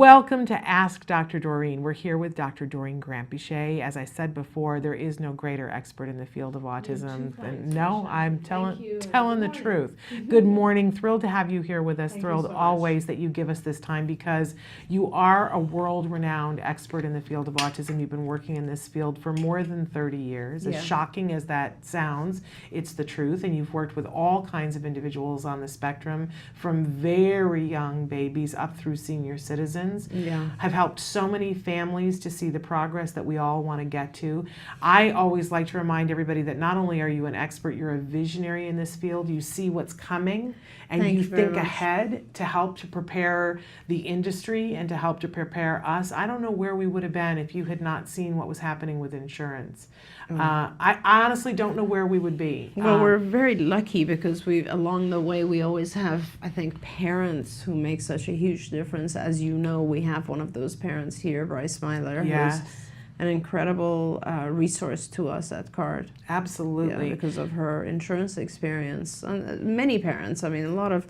Welcome to Ask Dr. Doreen. We're here with Dr. Doreen Granpeesheh. As I said before, there is no greater expert in the field of autism than, no, I'm telling the truth. Good morning. Thrilled to have you here with us. Thrilled always that you give us this time because you are a world-renowned expert in the field of autism. You've been working in this field for more than 30 years. As shocking as that sounds, it's the truth. And you've worked with all kinds of individuals on the spectrum, from very young babies up through senior citizens. Have helped so many families to see the progress that we all want to get to. I always like to remind everybody that not only are you an expert, you're a visionary in this field. You see what's coming and you think ahead to help to prepare the industry and to help to prepare us. I don't know where we would have been if you had not seen what was happening with insurance. I honestly don't know where we would be. Well, we're very lucky because along the way we always have, I think, parents who make such a huge difference. As you know, we have one of those parents here, Bryce Myler, who's an incredible resource to us at CARD. Absolutely. Because of her insurance experience. And many parents, I mean, a lot of,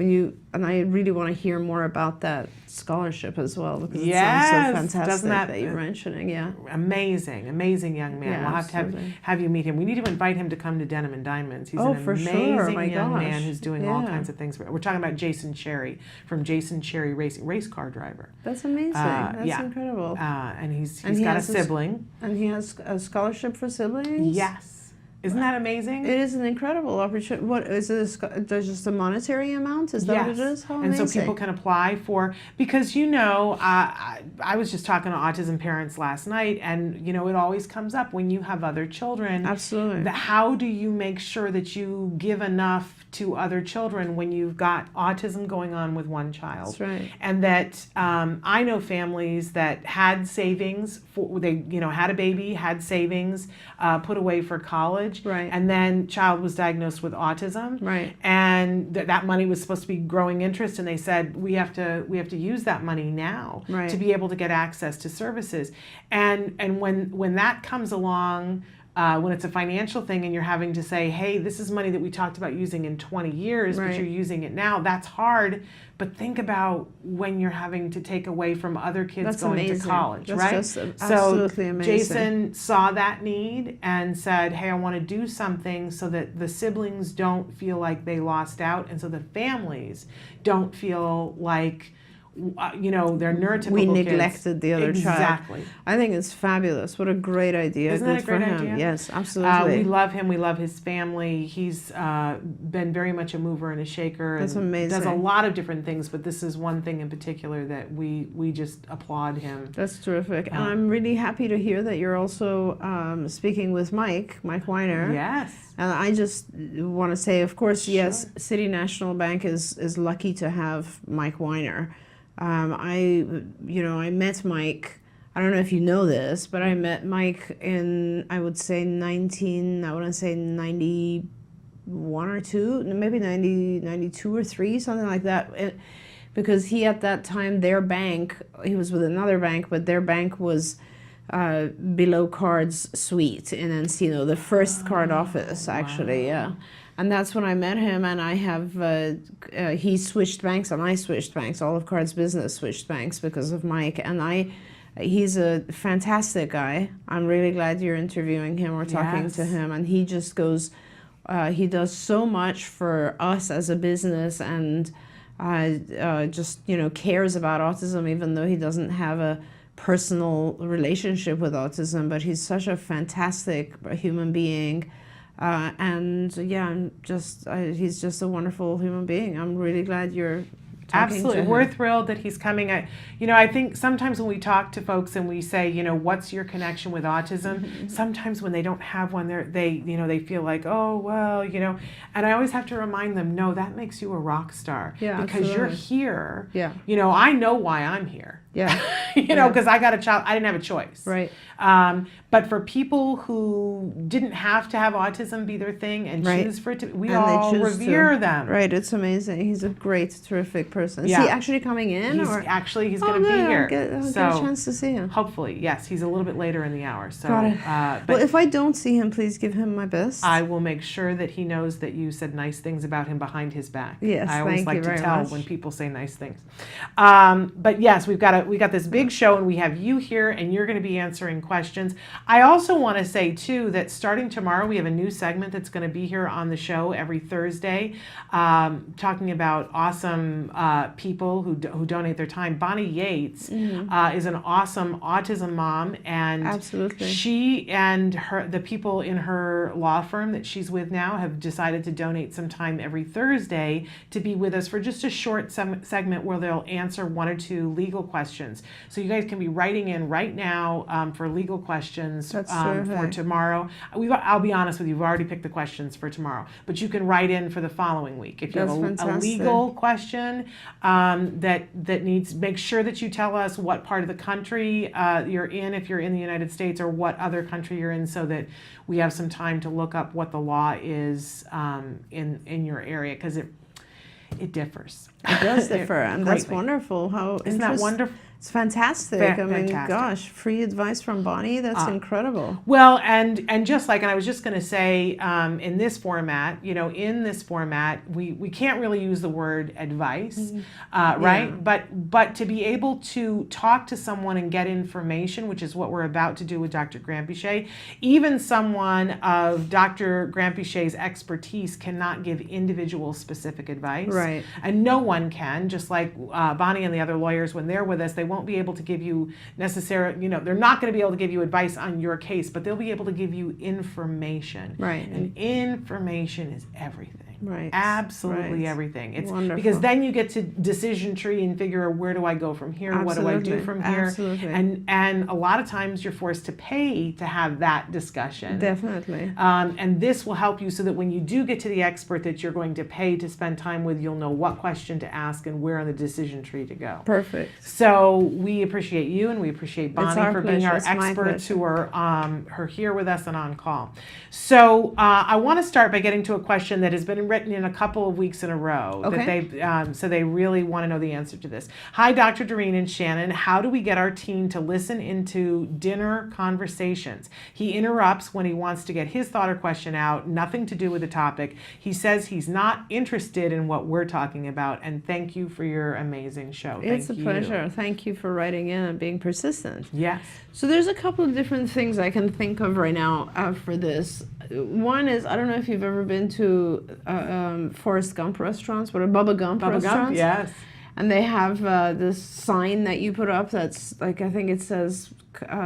and I really want to hear more about that scholarship as well, because it sounds so fantastic that you're mentioning. Amazing, amazing young man. We'll have to have you meet him. We need to invite him to come to Denim and Diamonds. He's an amazing young man who's doing all kinds of things. We're talking about Jason Cherry from Jason Cherry Racing, race car driver. That's amazing. That's incredible. And he's got a sibling. And he has a scholarship for siblings? Yes. Isn't that amazing? It is an incredible opportunity. What is it? There's just a monetary amount? Is that what it is? How amazing. And so people can apply for, because I was just talking to autism parents last night, and it always comes up when you have other children. Absolutely. How do you make sure that you give enough to other children when you've got autism going on with one child? That's right. And that I know families that had savings they had a baby, had savings put away for college. Right. And then child was diagnosed with autism. Right. And that money was supposed to be growing interest, and they said we have to use that money now to be able to get access to services. And when that comes along, when it's a financial thing and you're having to say, hey, this is money that we talked about using in 20 years, but you're using it now, that's hard. But think about when you're having to take away from other kids going to college, right? That's just absolutely amazing. Jason saw that need and said, hey, I want to do something so that the siblings don't feel like they lost out, and so the families don't feel like they're neurotypical we neglected kids. The other child. Exactly. I think it's fabulous. What a great idea. Isn't that a great idea? Yes, absolutely. We love him. We love his family. He's been very much a mover and a shaker. That's amazing. Does a lot of different things, but this is one thing in particular that we just applaud him. That's terrific. And I'm really happy to hear that you're also speaking with Mike Weiner. Yes. And I just want to say, of course, yes, City National Bank is lucky to have Mike Weiner. I met Mike, I don't know if you know this, but I met Mike in, I would say 91 or 2, maybe 92 or 3, something like that. Because he, at that time, their bank, he was with another bank, but their bank was below CARD's suite in Encino, the first CARD office, actually, And that's when I met him, and I have, he switched banks and I switched banks. All of CARD's business switched banks because of Mike. And he's a fantastic guy. I'm really glad you're interviewing him or talking to him. And he just goes, he does so much for us as a business, and just, cares about autism, even though he doesn't have a personal relationship with autism. But he's such a fantastic human being. He's just a wonderful human being. I'm really glad you're talking to him. We're thrilled that he's coming. I think sometimes when we talk to folks and we say, what's your connection with autism? Sometimes when they don't have one, they feel like, oh, well, and I always have to remind them, no, that makes you a rock star. Because you're here. I know why I'm here. Because I got a child, I didn't have a choice. Right. But for people who didn't have to have autism be their thing and choose for it to, we all revere them. Right, it's amazing. He's a great, terrific person. Is he actually coming in? He's going to be here. I'll get a chance to see him. Hopefully, yes. He's a little bit later in the hour. So, got it. Well, if I don't see him, please give him my best. I will make sure that he knows that you said nice things about him behind his back. Yes, I always like to tell much. when people say nice things. But yes, we've got got this big show, and we have you here, and you're going to be answering questions. I also want to say too that starting tomorrow we have a new segment that's going to be here on the show every Thursday, talking about awesome people who donate their time. Bonnie Yates is an awesome autism mom, and absolutely, she and the people in her law firm that she's with now have decided to donate some time every Thursday to be with us for just a short segment where they'll answer 1 or 2 legal questions. So you guys can be writing in right now for legal questions for tomorrow. I'll be honest with you, we've already picked the questions for tomorrow, but you can write in for the following week. If you have a legal question that needs, make sure that you tell us what part of the country you're in, if you're in the United States, or what other country you're in, so that we have some time to look up what the law is in your area, because it differs. It does differ, and that's wonderful. Isn't that wonderful? It's fantastic. I mean, gosh, free advice from Bonnie, that's incredible. Well, and just like, and I was just going to say, in this format, we can't really use the word advice, right? But to be able to talk to someone and get information, which is what we're about to do with Dr. Grampiche, even someone of Dr. Grampiche's expertise cannot give individual specific advice. Right. And no one can, just like Bonnie and the other lawyers, when they're with us, they won't be able to give you necessarily, they're not going to be able to give you advice on your case, but they'll be able to give you information. Right. And information is everything. Right. Absolutely everything. It's wonderful. Because then you get to decision tree and figure out, where do I go from here? Absolutely. What do I do from here? Absolutely. And a lot of times you're forced to pay to have that discussion. Definitely. And this will help you so that when you do get to the expert that you're going to pay to spend time with, you'll know what question to ask and where on the decision tree to go. Perfect. So we appreciate you, and we appreciate Bonnie for being our It's experts who are here with us and on call. So I want to start by getting to a question that has been written in a couple of weeks in a row. Okay. That so they really want to know the answer to this. Hi, Dr. Doreen and Shannon. How do we get our teen to listen into dinner conversations? He interrupts when he wants to get his thought or question out, nothing to do with the topic. He says he's not interested in what we're talking about, and thank you for your amazing show. It's a pleasure. Thank you for writing in and being persistent. Yes. So there's a couple of different things I can think of right now for this. One is, I don't know if you've ever been to Forrest Gump restaurants, or Bubba Gump restaurants. Yes. And they have this sign that you put up that's like, I think it says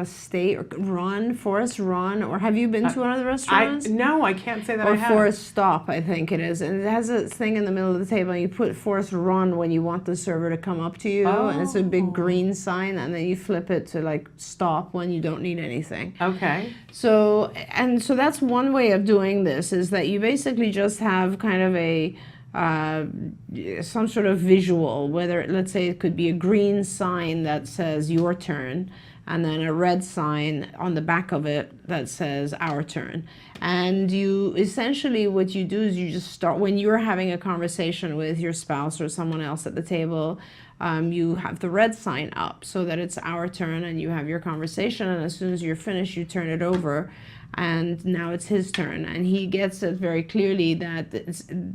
stay or run, Forrest run, or have you been to one of the restaurants? No, I can't say that or I have. Forrest stop, I think it is. And it has a thing in the middle of the table, and you put Forrest run when you want the server to come up to you. Oh. And it's a big green sign, and then you flip it to like stop when you don't need anything. Okay. So that's one way of doing this, is that you basically just have kind of a some sort of visual, whether, let's say, it could be a green sign that says your turn, and then a red sign on the back of it that says our turn. And you essentially, what you do is you just start, when you're having a conversation with your spouse or someone else at the table, you have the red sign up so that it's our turn, and you have your conversation, and as soon as you're finished, you turn it over, and now it's his turn. And he gets it very clearly that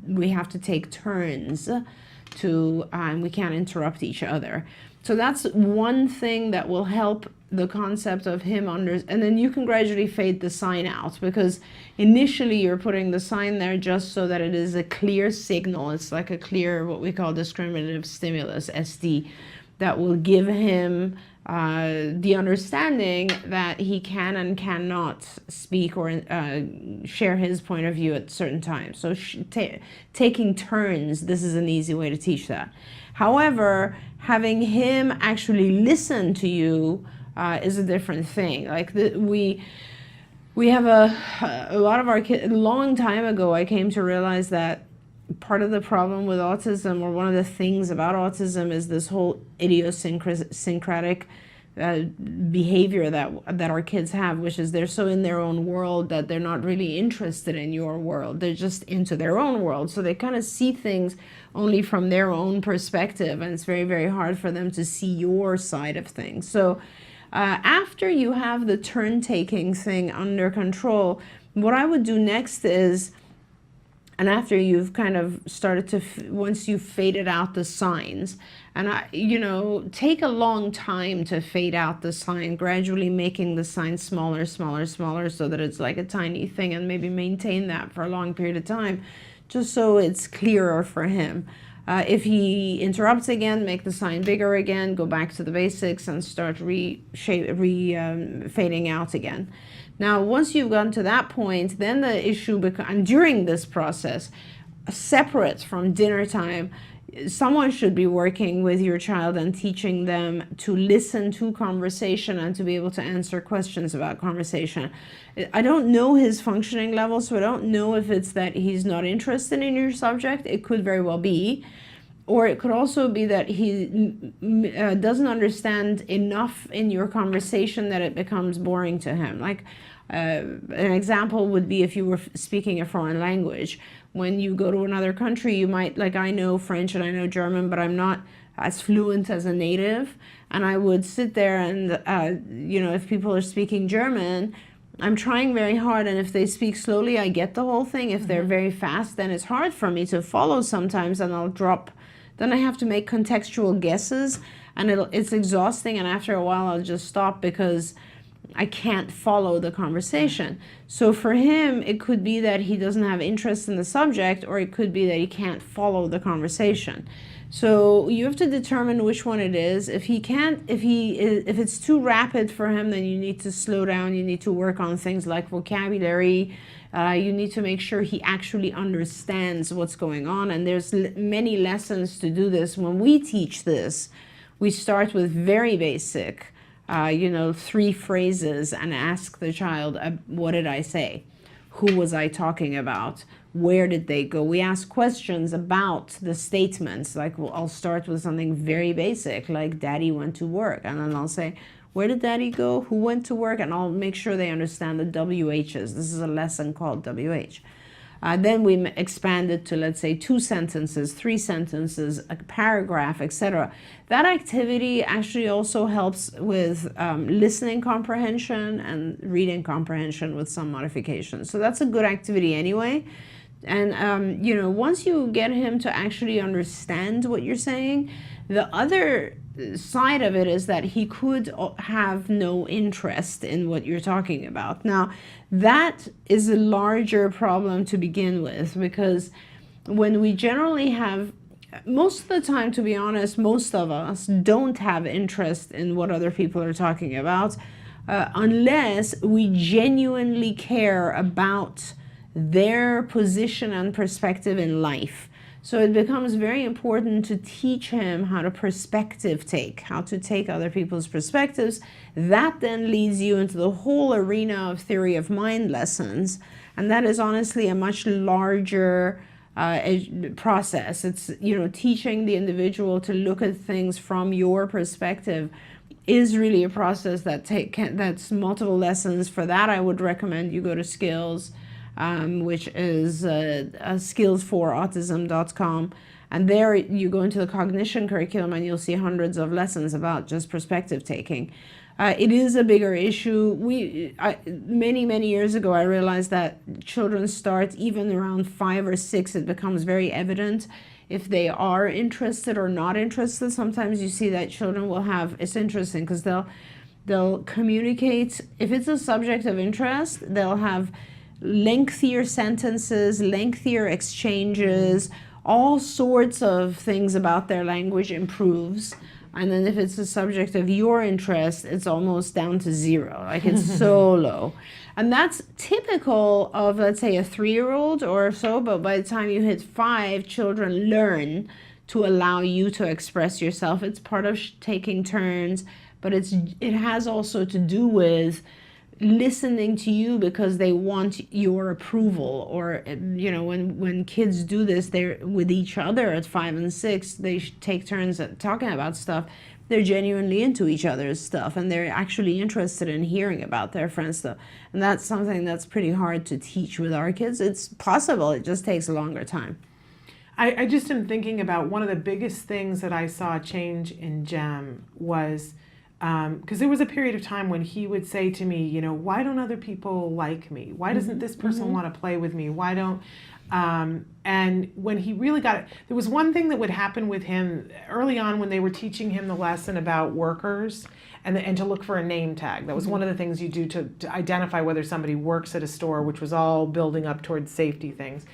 we have to take turns and we can't interrupt each other. So that's one thing that will help the concept of him and then you can gradually fade the sign out, because initially you're putting the sign there just so that it is a clear signal. It's like a clear, what we call discriminative stimulus, SD, that will give him the understanding that he can and cannot speak or share his point of view at certain times. So taking turns, this is an easy way to teach that. However, having him actually listen to you is a different thing. Like we have a lot of our kids. A long time ago, I came to realize that part of the problem with autism, or one of the things about autism, is this whole idiosyncratic behavior that our kids have, which is they're so in their own world that they're not really interested in your world. They're just into their own world. So they kind of see things only from their own perspective, and it's very, very hard for them to see your side of things. So after you have the turn-taking thing under control, what I would do next is And after you've kind of started to, once you've faded out the signs, and take a long time to fade out the sign, gradually making the sign smaller, smaller, smaller, so that it's like a tiny thing, and maybe maintain that for a long period of time, just so it's clearer for him. If he interrupts again, make the sign bigger again, go back to the basics and start fading out again. Now, once you've gotten to that point, then the issue becomes, and during this process, separate from dinner time, someone should be working with your child and teaching them to listen to conversation and to be able to answer questions about conversation. I don't know his functioning level, so I don't know if it's that he's not interested in your subject. It could very well be. Or it could also be that he doesn't understand enough in your conversation that it becomes boring to him. Like an example would be if you were speaking a foreign language. When you go to another country, you might, like I know French and I know German, but I'm not as fluent as a native. And I would sit there and, if people are speaking German, I'm trying very hard, and if they speak slowly, I get the whole thing. If they're very fast, then it's hard for me to follow sometimes, and I'll drop. Then I have to make contextual guesses, and it's exhausting, and after a while I'll just stop because I can't follow the conversation. So for him, it could be that he doesn't have interest in the subject, or it could be that he can't follow the conversation. So you have to determine which one it is. If it's too rapid for him, then you need to slow down. You need to work on things like vocabulary. You need to make sure he actually understands what's going on. And there's many lessons to do this. When we teach this, we start with very basic, 3 phrases and ask the child, what did I say? Who was I talking about? Where did they go? We ask questions about the statements. Like, I'll start with something very basic, like Daddy went to work. And then I'll say, where did Daddy go? Who went to work? And I'll make sure they understand the WHs. This is a lesson called WH. Then we expand it to, let's say, 2 sentences, 3 sentences, a paragraph, etc. That activity actually also helps with listening comprehension and reading comprehension with some modifications. So that's a good activity anyway. And, once you get him to actually understand what you're saying, the other side of it is that he could have no interest in what you're talking about. Now, that is a larger problem to begin with, because when we generally have, most of the time, to be honest, most of us don't have interest in what other people are talking about unless we genuinely care about their position and perspective in life. So it becomes very important to teach him how to perspective take, how to take other people's perspectives. That then leads you into the whole arena of theory of mind lessons. And that is honestly a much larger process. It's, teaching the individual to look at things from your perspective is really a process that's multiple lessons. For that, I would recommend you go to Skills, which is skills4autism.com. And there you go into the cognition curriculum and you'll see hundreds of lessons about just perspective taking. It is a bigger issue. Many, many years ago, I realized that children start even around 5 or 6. It becomes very evident if they are interested or not interested. Sometimes you see that children will have, it's interesting because they'll communicate. If it's a subject of interest, they'll have lengthier sentences, lengthier exchanges, all sorts of things about their language improves. And then if it's a subject of your interest, it's almost down to 0. Like, it's so low. And that's typical of, let's say, a 3-year-old or so, but by the time you hit 5, children learn to allow you to express yourself. It's part of taking turns, but it has also to do with listening to you because they want your approval. Or, when kids do this, they're with each other at 5 and 6, they take turns at talking about stuff. They're genuinely into each other's stuff, and they're actually interested in hearing about their friends' stuff. And that's something that's pretty hard to teach with our kids. It's possible, it just takes a longer time. I just am thinking about one of the biggest things that I saw change in Jem was, because there was a period of time when he would say to me, why don't other people like me? Why doesn't this person want to play with me? Why don't, And when he really got it, there was one thing that would happen with him early on when they were teaching him the lesson about workers and to look for a name tag. That was one of the things you do to identify whether somebody works at a store, which was all building up towards safety things.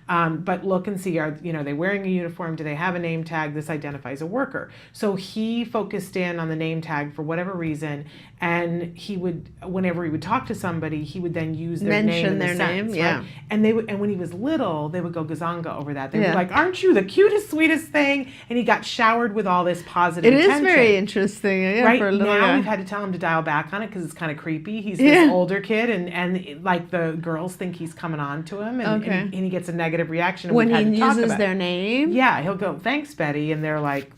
But look and see, are they wearing a uniform? Do they have a name tag? This identifies a worker. So he focused in on the name tag for whatever reason, and he would, whenever he would talk to somebody, he would then use their name in the sentence, yeah. right? And when he was little, they would go gazanga over that. They would be like, "Aren't you the cutest, sweetest thing?" And he got showered with all this positive attention. It is very interesting, yeah, right? for a little now guy. we've had to tell him to dial back on it because it's kind of creepy. He's this older kid, and like the girls think he's coming on to him, and he gets a negative reaction. And when he uses their name? Yeah, he'll go, "Thanks, Betty," and they're like,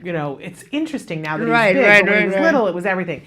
it's interesting now that Right, he's big. right, but when he was right. little, it was everything.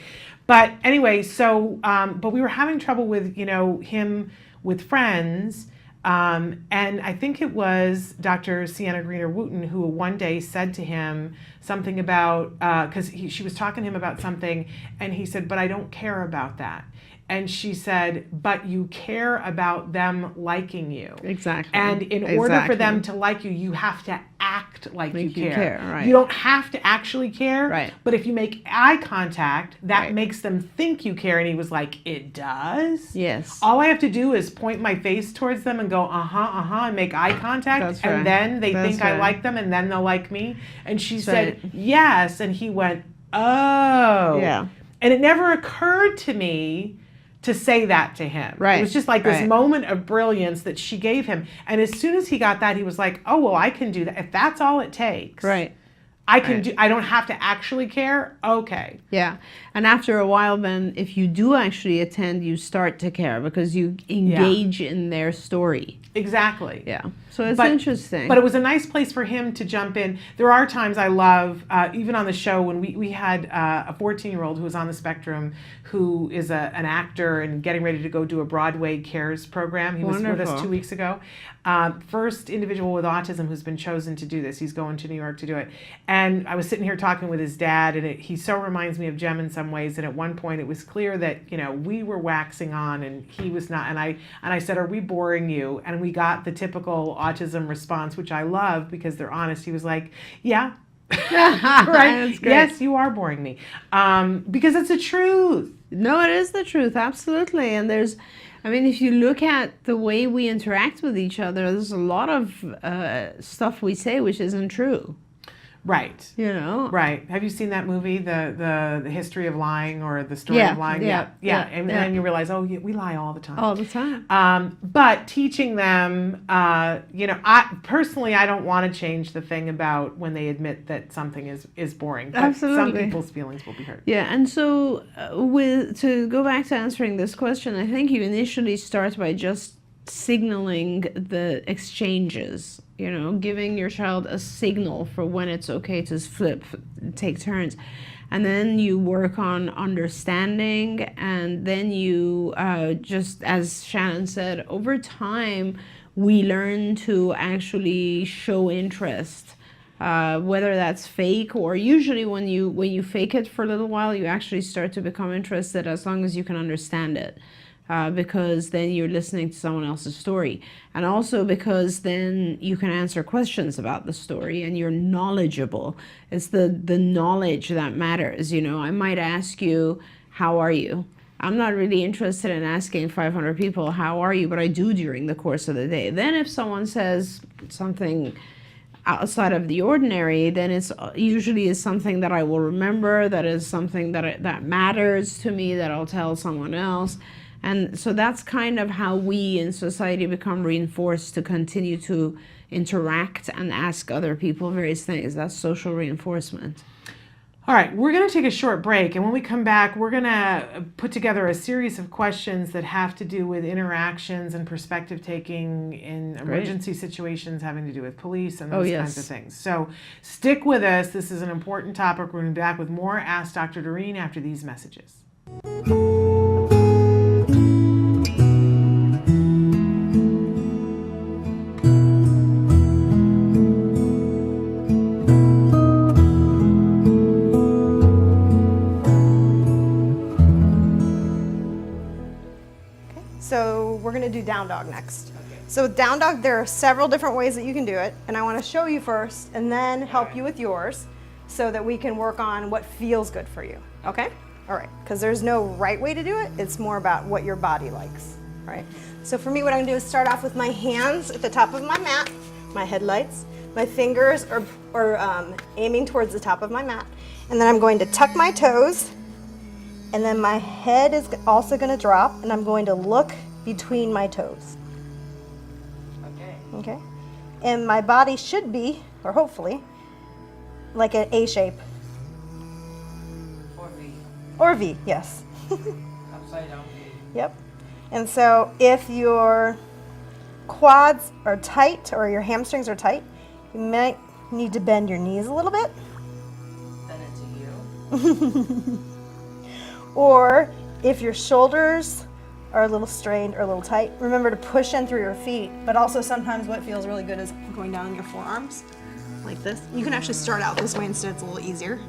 But anyway, so but we were having trouble with him with friends. And I think it was Dr. Sienna Greener-Wooten who one day said to him something about, because she was talking to him about something, and he said, "But I don't care about that." And she said, "But you care about them liking you." Exactly. And in order for them to like you, you have to act like you care. Right. You don't have to actually care. Right. But if you make eye contact, that Right. makes them think you care. And he was like, "It does?" Yes. All I have to do is point my face towards them and go, and make eye contact. That's and right. then they That's think I right. like them, and then they'll like me. And she That's said, right. "Yes." And he went, "Oh." Yeah. And it never occurred to me to say that to him. Right. It was just like this Right. moment of brilliance that she gave him. And as soon as he got that, he was like, "Oh, well, I can do that. If that's all it takes. Right. I can Right. do, I don't have to actually care. Okay." Yeah. And after a while, then, if you do actually attend, you start to care because you engage in their story. Exactly. Yeah. So it's But- interesting. But it was a nice place for him to jump in. There are times I love, even on the show, when we had a 14-year-old who was on the spectrum, who is an actor and getting ready to go do a Broadway Cares program. He was with us Wonderful. 2 weeks ago. First individual with autism who's been chosen to do this. He's going to New York to do it. And I was sitting here talking with his dad, and he so reminds me of Jem in some ways. And at one point, it was clear that we were waxing on, and he was not. And I said, "Are we boring you?" And we got the typical autism response, which I love because they're honest. He was like, "Yeah." Right? That's great. Yes, you are boring me. Because it's the truth. No, it is the truth, absolutely. And if you look at the way we interact with each other, there's a lot of stuff we say which isn't true. Right. Right. Have you seen that movie, the history of lying, or the story of lying? Yeah. And then you realize, we lie all the time. All the time. But teaching them, I personally, I don't want to change the thing about when they admit that something is boring. But Absolutely. some people's feelings will be hurt. Yeah, and so to go back to answering this question, I think you initially start by just signaling the exchanges, giving your child a signal for when it's okay to take turns. And then you work on understanding, and then you, just as Shannon said, over time, we learn to actually show interest. Whether that's fake, or usually when you fake it for a little while, you actually start to become interested as long as you can understand it. Because then you're listening to someone else's story, and also because then you can answer questions about the story and you're knowledgeable. It's the knowledge that matters. I might ask you, "How are you?" I'm not really interested in asking 500 people, "How are you?" but I do during the course of the day. Then if someone says something outside of the ordinary, then it's usually is something that I will remember, that is something that matters to me, that I'll tell someone else. And so that's kind of how we in society become reinforced to continue to interact and ask other people various things. That's social reinforcement. All right, we're going to take a short break, and when we come back, we're going to put together a series of questions that have to do with interactions and perspective taking in emergency situations having to do with police and those kinds of things. So stick with us. This is an important topic. We're going to be back with more Ask Dr. Doreen after these messages. So we're going to do down dog next. Okay. So with down dog, there are several different ways that you can do it, and I want to show you first and then help you with yours so that we can work on what feels good for you, okay? All right, because there's no right way to do it, it's more about what your body likes, all right? So for me, what I'm gonna do is start off with my hands at the top of my mat, my headlights, my fingers are aiming towards the top of my mat, and then I'm going to tuck my toes, and then my head is also gonna drop, and I'm going to look between my toes. Okay, and my body should be, or hopefully, like an A shape. Or V. Or V, yes. Upside down V. Yep. And so if your quads are tight or your hamstrings are tight, you might need to bend your knees a little bit. Then it's a U. Or if your shoulders are a little strained or a little tight, remember to push in through your feet, but also sometimes what feels really good is going down on your forearms, like this. You can actually start out this way instead, it's a little easier.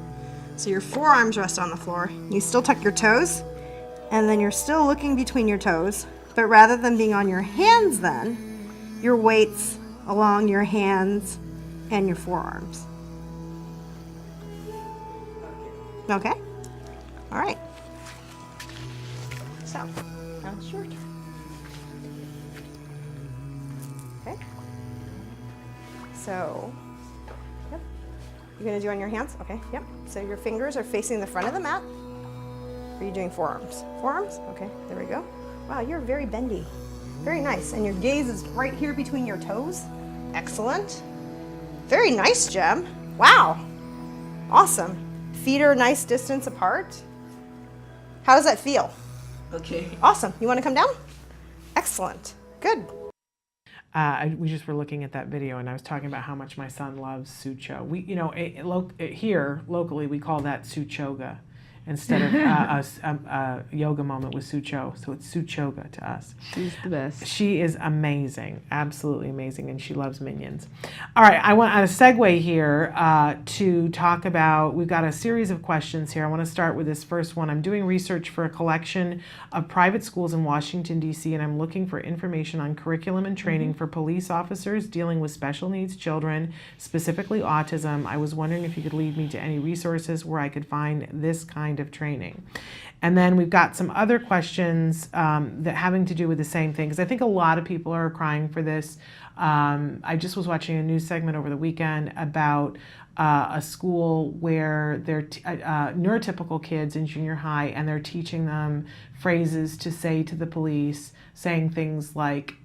So your forearms rest on the floor, you still tuck your toes, and then you're still looking between your toes, but rather than being on your hands then, your weight's along your hands and your forearms. Okay? All right. So, now it's your turn. Okay. So, yep. You're gonna do on your hands? Okay, yep. So your fingers are facing the front of the mat. Or are you doing forearms? Forearms? Okay, there we go. Wow, you're very bendy. Very nice. And your gaze is right here between your toes. Excellent. Very nice, Jem. Wow. Awesome. Feet are a nice distance apart. How does that feel? Okay. Awesome. You want to come down? Excellent. Good. We just were looking at that video, and I was talking about how much my son loves sucho. We, you know, here locally we call that suchoga instead of a yoga moment with sucho. So it's suchoga to us. She's the best. She is amazing, absolutely amazing, and she loves Minions. All right, I want to segue here to talk about, we've got a series of questions here. I want to start with this first one. I'm doing research for a collection of private schools in Washington, D.C., and I'm looking for information on curriculum and training for police officers dealing with special needs children, specifically autism. I was wondering if you could lead me to any resources where I could find this kind of training. And then we've got some other questions that having to do with the same thing, because I think a lot of people are crying for this. I just was watching a news segment over the weekend about a school where they're neurotypical kids in junior high, and they're teaching them phrases to say to the police, saying things like,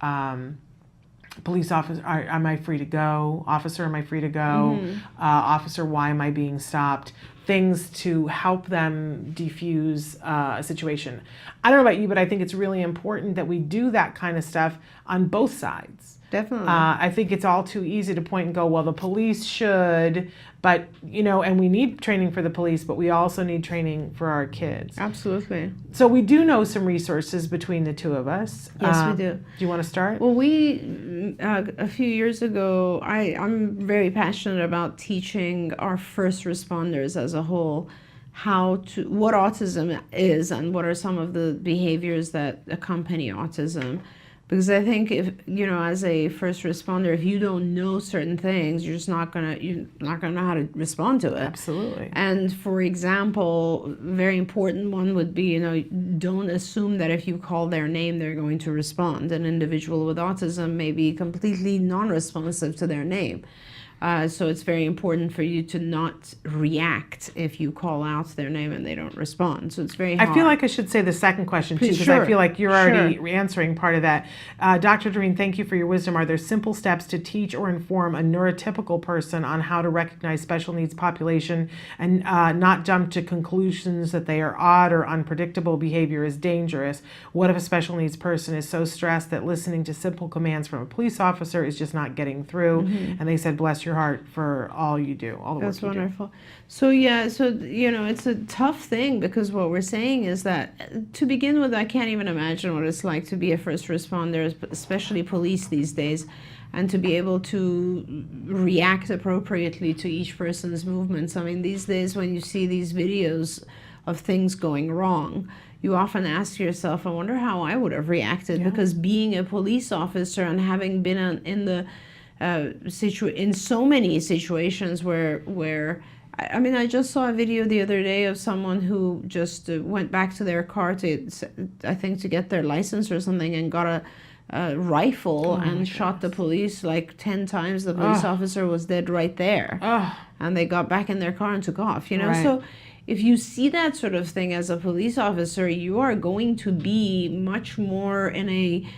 police officer, am I free to go? Officer, am I free to go? Officer, why am I being stopped? Things to help them defuse a situation. I don't know about you, but I think it's really important that we do that kind of stuff on both sides. Definitely. I think it's all too easy to point and go, well, the police should, but, you know, and we need training for the police, but we also need training for our kids. Absolutely. So we do know some resources between the two of us. Yes, we do. Do you want to start? Well, we, a few years ago, I'm very passionate about teaching our first responders as a whole what autism is and what are some of the behaviors that accompany autism. Because I think if, you know, as a first responder, if you don't know certain things, you're not gonna know how to respond to it. Absolutely. And for example, very important one would be, you know, don't assume that if you call their name, they're going to respond. An individual with autism may be completely non-responsive to their name. So it's very important for you to not react if you call out their name and they don't respond. So it's very hard. I feel like I should say the second question too, because Sure. I feel like you're already answering part of that. Dr. Doreen, thank you for your wisdom. Are there simple steps to teach or inform a neurotypical person on how to recognize special needs population and not jump to conclusions that they are odd or unpredictable behavior is dangerous? What if a special needs person is so stressed that listening to simple commands from a police officer is just not getting through? And they said, bless your heart for all you do, all the That's work you wonderful. So yeah, so you know, it's a tough thing because what we're saying is that to begin with, I can't even imagine what it's like to be a first responder, especially police these days, and to be able to react appropriately to each person's movements. I mean, these days when you see these videos of things going wrong, you often ask yourself, I wonder how I would have reacted, because being a police officer and having been in the in so many situations where I mean, I just saw a video the other day of someone who just went back to their car to, I think, to get their license or something, and got a rifle and shot the police like 10 times. The police officer was dead right there. And they got back in their car and took off, you know? Right. So if you see that sort of thing as a police officer, you are going to be much more in a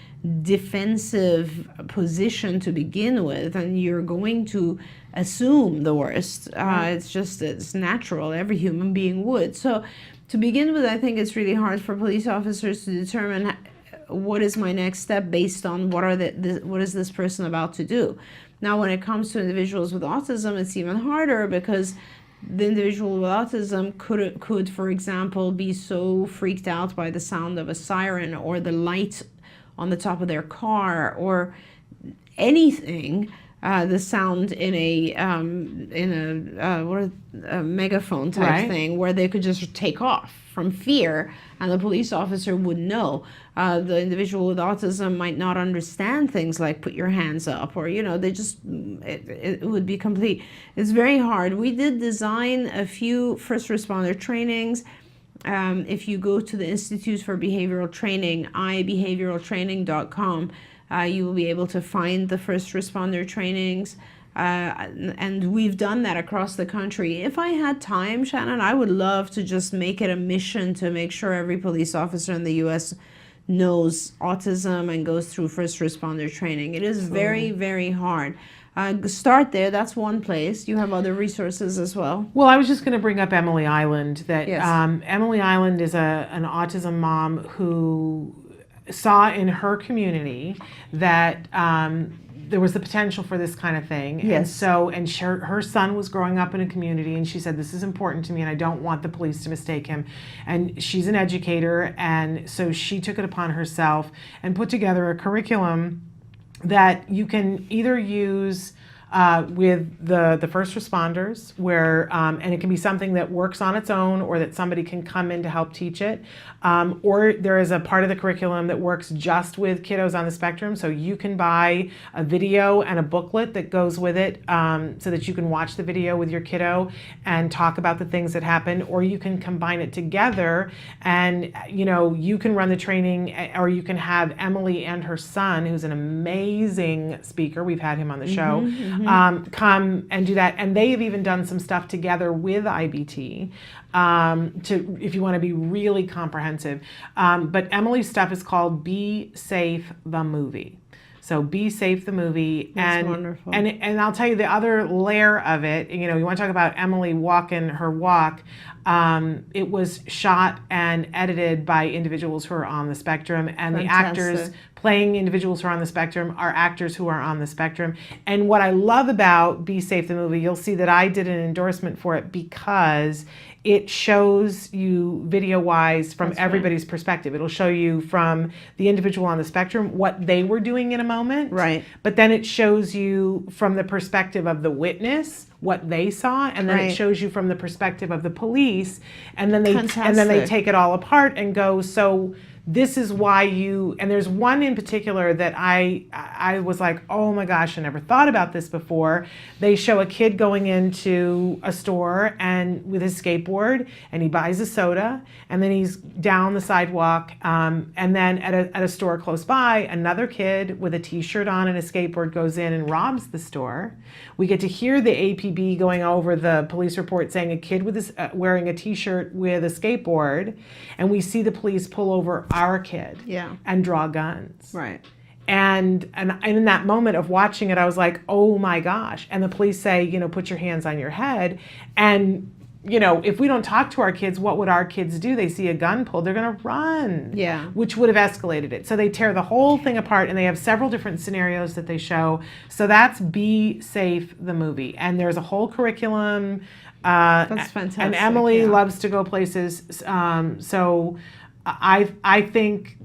defensive position to begin with, and you're going to assume the worst. It's natural. Every human being would. So to begin with, I think it's really hard for police officers to determine what is my next step based on what is this person about to do. Now, when it comes to individuals with autism, it's even harder, because the individual with autism could, for example, be so freaked out by the sound of a siren or the light on the top of their car or anything, the sound in a megaphone type thing, where they could just take off from fear, and the police officer would know. The individual with autism might not understand things like put your hands up, or, you know, they just, it would be complete. It's very hard. We did design a few first responder trainings. If you go to the Institute for Behavioral Training, ibehavioraltraining.com, you will be able to find the first responder trainings. And we've done that across the country. If I had time, Shannon, I would love to just make it a mission to make sure every police officer in the U.S. knows autism and goes through first responder training. It is very, very hard. Start there. That's one place. You have other resources as well. Well, I was just going to bring up Emily Island. That Yes. Emily Island is an autism mom who saw in her community that there was the potential for this kind of thing. Yes. And her son was growing up in a community, and she said, this is important to me, and I don't want the police to mistake him. And she's an educator, and so she took it upon herself and put together a curriculum that you can either use with the first responders, where and it can be something that works on its own, or that somebody can come in to help teach it, or there is a part of the curriculum that works just with kiddos on the spectrum. So you can buy a video and a booklet that goes with it, so that you can watch the video with your kiddo and talk about the things that happen, or you can combine it together, and you can run the training, or you can have Emily and her son, who's an amazing speaker, we've had him on the show, come and do that. And they've even done some stuff together with IBT, if you want to be really comprehensive. But Emily's stuff is called Be Safe the Movie. So Be Safe the Movie. That's wonderful. And I'll tell you the other layer of it. You want to talk about Emily walking her walk. It was shot and edited by individuals who are on the spectrum, and Fantastic. the actors playing individuals who are on the spectrum are actors who are on the spectrum. And what I love about Be Safe the Movie, you'll see that I did an endorsement for it because it shows you video-wise from everybody's perspective. It'll show you from the individual on the spectrum what they were doing in a moment. Right. But then it shows you from the perspective of the witness what they saw, and then it shows you from the perspective of the police, and then they take it all apart and go, so this is why you, and there's one in particular that I was like, oh my gosh, I never thought about this before. They show a kid going into a store and with his skateboard, and he buys a soda, and then he's down the sidewalk, and then at a store close by, another kid with a t-shirt on and a skateboard goes in and robs the store. We get to hear the APB going over the police report saying a kid with wearing a t-shirt with a skateboard, and we see the police pull over our kid and draw guns. Right. And in that moment of watching it, I was like, oh my gosh. And the police say, put your hands on your head. And, if we don't talk to our kids, what would our kids do? They see a gun pulled, they're going to run. Yeah. Which would have escalated it. So they tear the whole thing apart, and they have several different scenarios that they show. So that's Be Safe the Movie. And there's a whole curriculum. That's fantastic. And Emily loves to go places. So I think,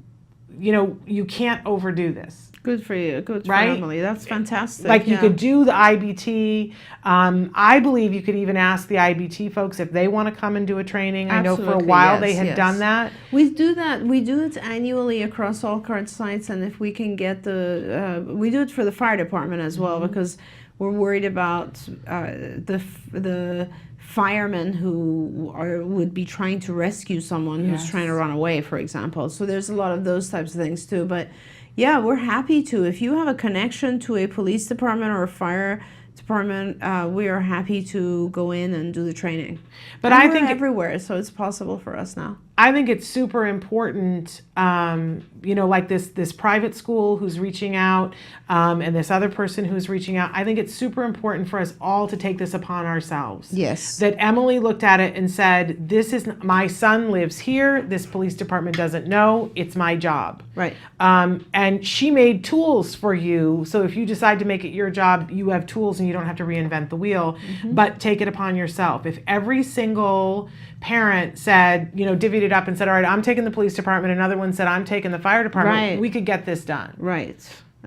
you can't overdo this. Good for you. Good for Right? Emily. That's fantastic. Like you yeah. could do the IBT. I believe you could even ask the IBT folks if they want to come and do a training. I know for a Absolutely, while they yes, had yes. done that. We do that. We do it annually across all card sites, and if we can get we do it for the fire department as well, because we're worried about the firemen who would be trying to rescue someone who's Yes. trying to run away, for example. So there's a lot of those types of things too. But yeah, we're happy to. If you have a connection to a police department or a fire department, we are happy to go in and do the training. But And I we're think everywhere, so it's possible for us now. I think it's super important, like this private school who's reaching out, and this other person who's reaching out. I think it's super important for us all to take this upon ourselves. Yes. That Emily looked at it and said, "This is my son lives here. This police department doesn't know. It's my job." Right. And she made tools for you. So if you decide to make it your job, you have tools and you don't have to reinvent the wheel. But take it upon yourself. If every single parent said, divvied it up and said, all right, I'm taking the police department, another one said, I'm taking the fire department, Right. we could get this done. Right.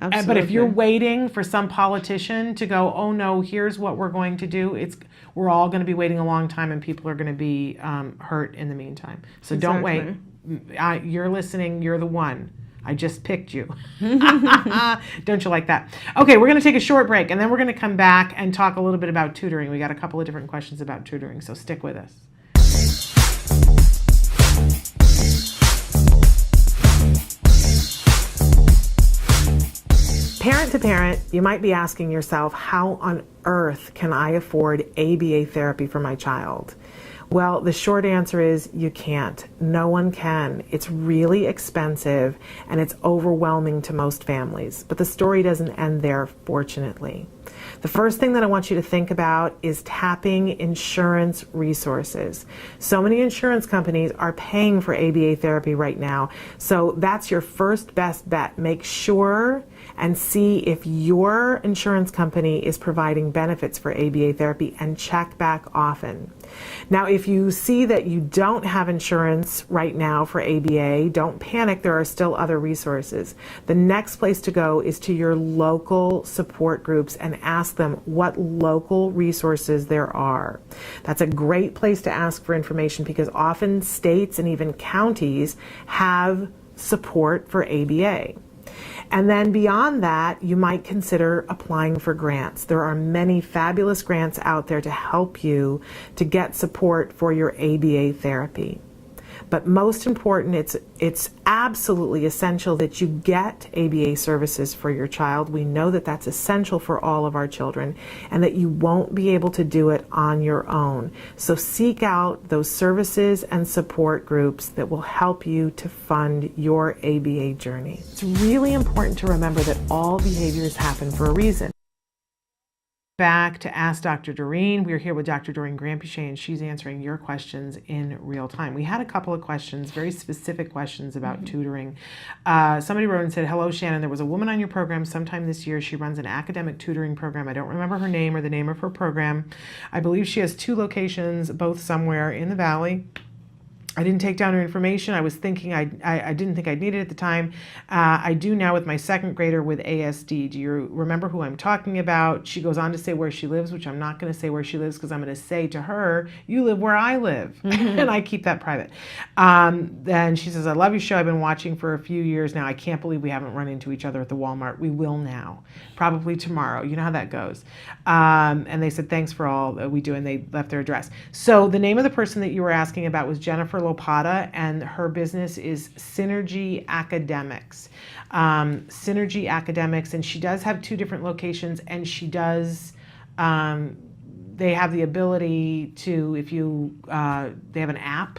Absolutely. But if you're waiting for some politician to go, oh no, here's what we're going to do, we're all going to be waiting a long time and people are going to be hurt in the meantime. So don't wait. You're listening, you're the one. I just picked you. Don't you like that? Okay, we're going to take a short break and then we're going to come back and talk a little bit about tutoring. We got a couple of different questions about tutoring, so stick with us. Parent to parent, you might be asking yourself, how on earth can I afford ABA therapy for my child? Well, the short answer is you can't. No one can. It's really expensive and it's overwhelming to most families. But the story doesn't end there, fortunately. The first thing that I want you to think about is tapping insurance resources. So many insurance companies are paying for ABA therapy right now. So that's your first best bet. Make sure and see if your insurance company is providing benefits for ABA therapy and check back often. Now, if you see that you don't have insurance right now for ABA, don't panic. There are still other resources. The next place to go is to your local support groups and ask them what local resources there are. That's a great place to ask for information because often states and even counties have support for ABA. And then beyond that, you might consider applying for grants. There are many fabulous grants out there to help you to get support for your ABA therapy. But most important, it's absolutely essential that you get ABA services for your child. We know that that's essential for all of our children and that you won't be able to do it on your own. So seek out those services and support groups that will help you to fund your ABA journey. It's really important to remember that all behaviors happen for a reason. Back to Ask Dr. Doreen. We're here with Dr. Doreen Grampichet, and she's answering your questions in real time. We had a couple of questions, very specific questions about tutoring. Somebody wrote and said, hello, Shannon. There was a woman on your program sometime this year. She runs an academic tutoring program. I don't remember her name or the name of her program. I believe she has 2 locations, both somewhere in the Valley. I didn't take down her information. I was thinking I didn't think I'd need it at the time. I do now with my 2nd grader with ASD. Do you remember who I'm talking about? She goes on to say where she lives, which I'm not going to say where she lives because I'm going to say to her, you live where I live. And I keep that private. Then she says, I love your show. I've been watching for a few years now. I can't believe we haven't run into each other at the Walmart. We will now. Probably tomorrow. You know how that goes. And they said, thanks for all that we do. And they left their address. So the name of the person that you were asking about was Jennifer Lopata, and her business is Synergy Academics. Synergy Academics, and she does have 2 different locations, and she does, they have the ability to, if you, they have an app,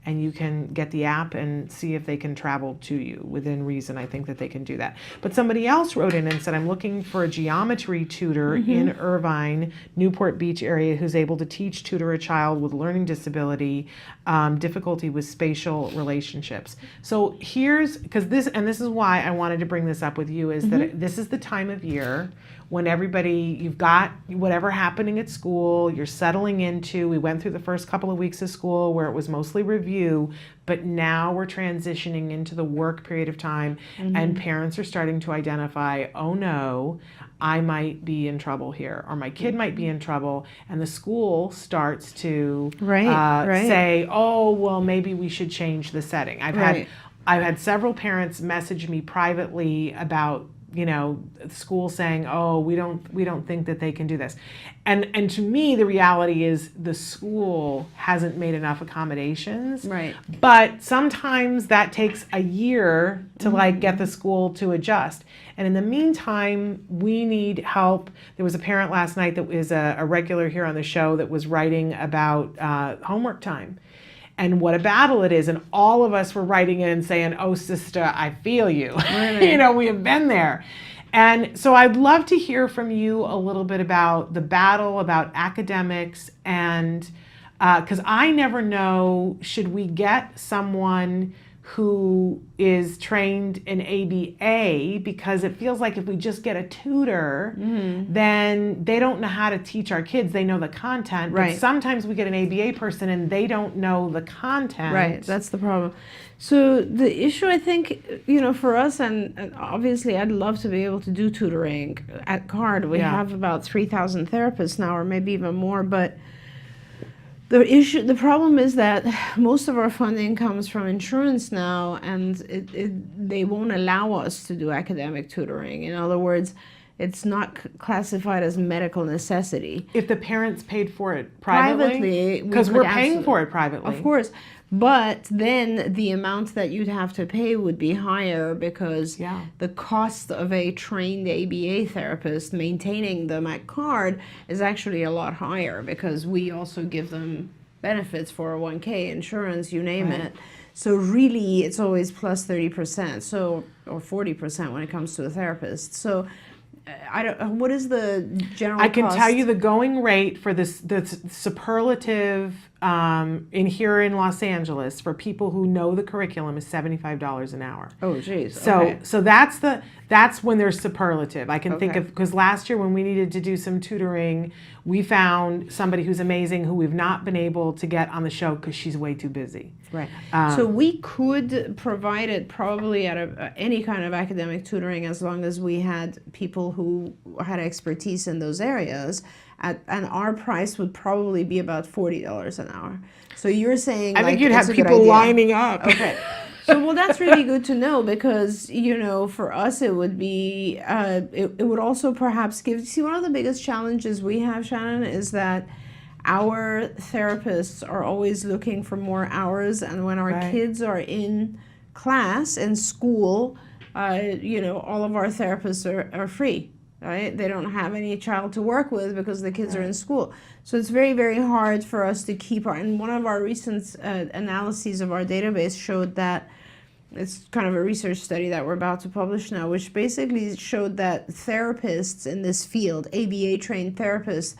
and you can get the app and see if they can travel to you within reason. I think that they can do that. But somebody else wrote in and said, I'm looking for a geometry tutor in Irvine, Newport Beach area who's able to tutor a child with learning disability, difficulty with spatial relationships. So here's, because this is why I wanted to bring this up with you, is that this is the time of year when you've got whatever happening at school, you're settling into, we went through the first couple of weeks of school where it was mostly review, but now we're transitioning into the work period of time, and parents are starting to identify, oh no, I might be in trouble here, or my kid might be in trouble, and the school starts to say, oh, well, maybe we should change the setting. I've had several parents message me privately about, school saying, oh, we don't think that they can do this. And to me, the reality is the school hasn't made enough accommodations. Right. But sometimes that takes a year to get the school to adjust. And in the meantime, we need help. There was a parent last night that was a regular here on the show that was writing about homework time and what a battle it is. And all of us were writing in and saying, oh, sister, I feel you. We have been there. And so I'd love to hear from you a little bit about the battle, about academics, and because I never know, should we get someone who is trained in ABA, because it feels like if we just get a tutor, then they don't know how to teach our kids. They know the content, but sometimes we get an ABA person and they don't know the content. Right, that's the problem. So the issue, I think, for us, and obviously I'd love to be able to do tutoring at CARD. We have about 3,000 therapists now, or maybe even more, but the problem is that most of our funding comes from insurance now, and they won't allow us to do academic tutoring. In other words, it's not classified as medical necessity. If the parents paid for it privately, because we're paying for it privately. Of course. But then the amount that you'd have to pay would be higher, because the cost of a trained ABA therapist, maintaining them at CARD, is actually a lot higher, because we also give them benefits, 401k, insurance, you name it. So really, it's always plus 30%, or 40% when it comes to a therapist. So what is the general I can cost? tell you the going rate for the superlative here in Los Angeles for people who know the curriculum is $75 an hour. Oh, geez. So that's when there's superlative. I can think of, because last year when we needed to do some tutoring, we found somebody who's amazing who we've not been able to get on the show because she's way too busy. Right. So we could provide it probably at any kind of academic tutoring, as long as we had people who had expertise in those areas. And our price would probably be about $40 an hour. So you're saying, I think you'd have people lining up. Okay. So, well, that's really good to know, because, for us it would be, it would also perhaps see, one of the biggest challenges we have, Shannon, is that our therapists are always looking for more hours, and when our kids are in class, in school, all of our therapists are free. Right? They don't have any child to work with because the kids are in school. So it's very, very hard for us to keep and one of our recent analyses of our database showed that, it's kind of a research study that we're about to publish now, which basically showed that therapists in this field, ABA trained therapists,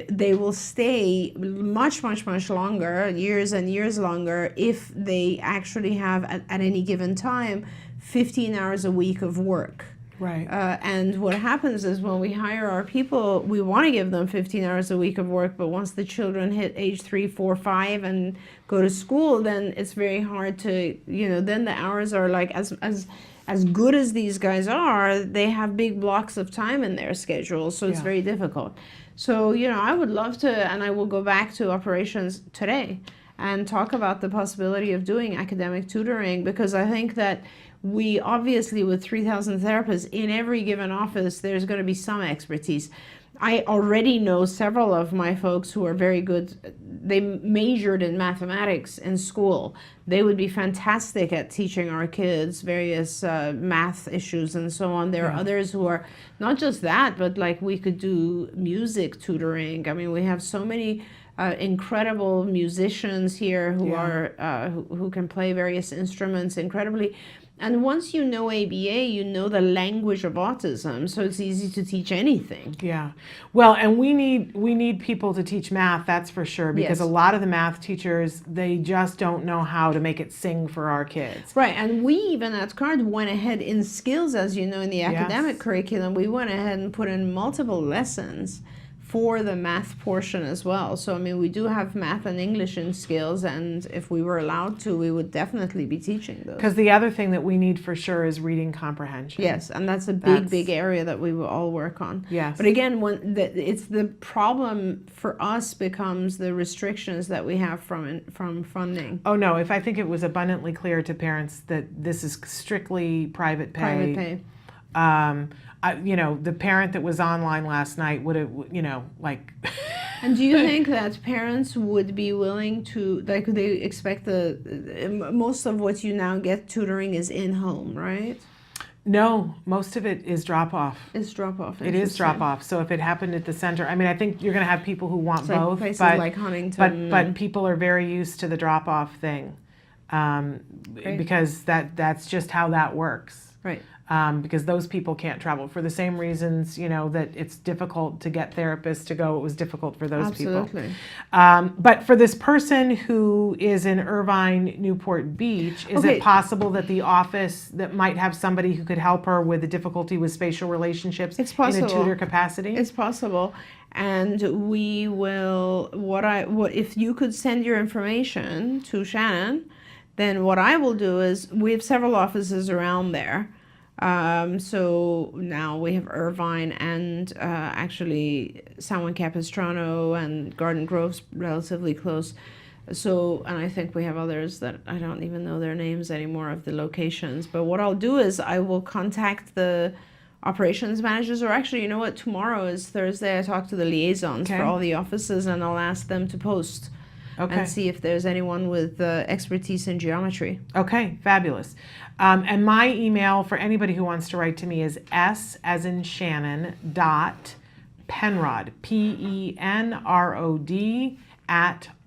they will stay much, much, much longer, years and years longer, if they actually have at any given time 15 hours a week of work. Right. And what happens is, when we hire our people, we want to give them 15 hours a week of work, but once the children hit age 3, 4, 5 and go to school, then it's very hard to, then the hours are like, as good as these guys are, they have big blocks of time in their schedule, so it's very difficult. So, I would love to, and I will go back to operations today and talk about the possibility of doing academic tutoring, because I think that we obviously, with 3,000 therapists in every given office, there's going to be some expertise. I already know several of my folks who are very good. They majored in mathematics in school. They would be fantastic at teaching our kids various math issues and so on. There are others who are not just that, but like we could do music tutoring. I mean, we have so many incredible musicians here who are who can play various instruments incredibly. And once you know ABA, you know the language of autism, so it's easy to teach anything. Yeah. Well, and we need people to teach math, that's for sure, because Yes. a lot of the math teachers, they just don't know how to make it sing for our kids. Right, and we even at CARD went ahead in skills, as you know, in the academic Yes. curriculum, we went ahead and put in multiple lessons for the math portion as well. So, I mean, we do have math and English in skills, and if we were allowed to, we would definitely be teaching those. Because the other thing that we need for sure is reading comprehension. Yes, and that's a That's- big area that we will all work on. Yes. But again, it's the problem for us becomes the restrictions that we have from funding. Oh no, if I think it was abundantly clear to parents that this is strictly private pay. Private pay. The parent that was online last night would have, like. And do you think that parents would be willing to, like, they expect most of what you now get tutoring is in home, right? No, most of it is drop off. It's drop off. It is drop off. So if it happened at the center, I mean, I think you're going to have people who want It's like both, places but like Huntington. but people are very used to the drop off thing, because that's just how that works. Right. Because those people can't travel for the same reasons, that it's difficult to get therapists to go. It was difficult for those Absolutely. people. But for this person who is in Irvine, Newport Beach, is Okay. it possible that the office that might have somebody who could help her with the difficulty with spatial relationships It's in possible. a tutor capacity? It's possible, and we will. What if you could send your information to Shannon? Then what I will do is we have several offices around there. So now we have Irvine and actually San Juan Capistrano and Garden Grove's relatively close. So, and I think we have others that I don't even know their names anymore of the locations. But what I'll do is I will contact the operations managers, or actually, you know what, tomorrow is Thursday. I talk to the liaisons Okay. for all the offices and I'll ask them to post and see if there's anyone with expertise in geometry. Okay, fabulous. And my email for anybody who wants to write to me is S as in Shannon .Penrod, PENROD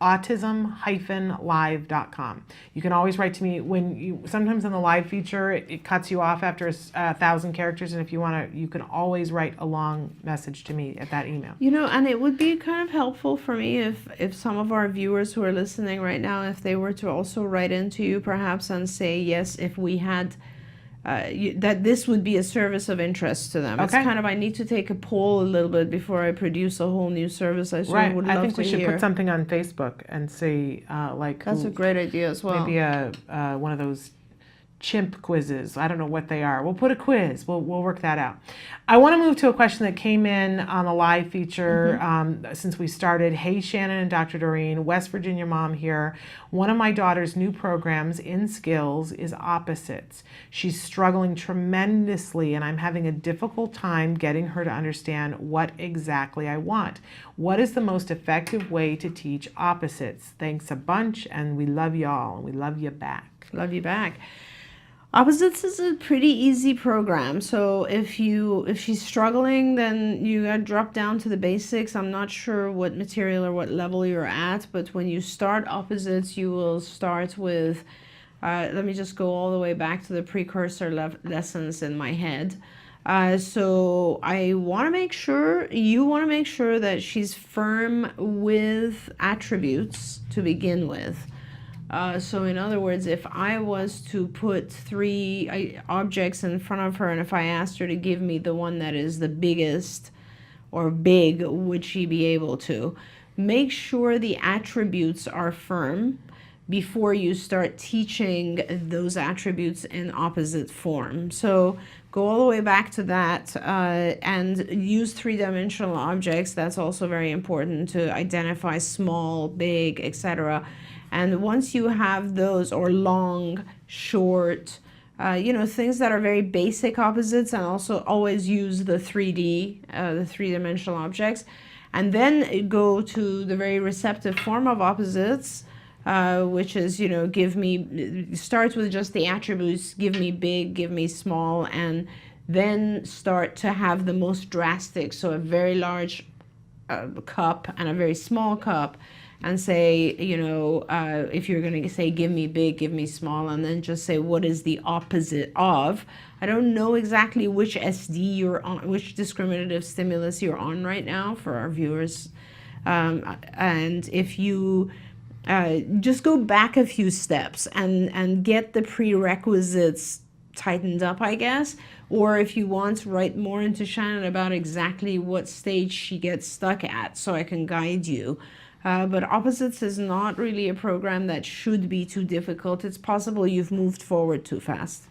@autism-live.com. You can always write to me sometimes in the live feature, it cuts you off after 1,000 characters. And if you want to, you can always write a long message to me at that email. And it would be kind of helpful for me if some of our viewers who are listening right now, if they were to also write into you perhaps and say, yes, if we had, that this would be a service of interest to them. It's Okay. kind of, I need to take a poll a little bit before I produce a whole new service. I sort of would love I think to we should hear. put something on Facebook and see, That's a great idea as well. maybe one of those chimp quizzes. I don't know what they are. We'll put a quiz. We'll work that out. I want to move to a question that came in on the live feature since we started. Hey, Shannon and Dr. Doreen, West Virginia mom here. One of my daughter's new programs in skills is opposites. She's struggling tremendously, and I'm having a difficult time getting her to understand what exactly I want. What is the most effective way to teach opposites? Thanks a bunch, and we love y'all, and we love you back. Love you back. Opposites is a pretty easy program. So if she's struggling, then you gotta drop down to the basics. I'm not sure what material or what level you're at, but when you start opposites, you will start with, let me just go all the way back to the precursor lessons in my head. So you want to make sure that she's firm with attributes to begin with. So in other words, if I was to put 3 objects in front of her, and if I asked her to give me the one that is the biggest or big, would she be able to? Make sure the attributes are firm before you start teaching those attributes in opposite form. So go all the way back to that and use 3-dimensional objects. That's also very important to identify small, big, etc. And once you have those, or long, short, things that are very basic opposites, and also always use the 3D, the 3-dimensional objects, and then go to the very receptive form of opposites, which is, start with just the attributes, give me big, give me small, and then start to have the most drastic, so a very large cup and a very small cup, and say, you know, if you're going to say, give me big, give me small, and then just say, what is the opposite of? I don't know exactly which SD you're on, which discriminative stimulus you're on right now for our viewers. And if you just go back a few steps and get the prerequisites tightened up, I guess. Or if you want, write more into Shannon about exactly what stage she gets stuck at so I can guide you. But opposites is not really a program that should be too difficult. It's possible you've moved forward too fast.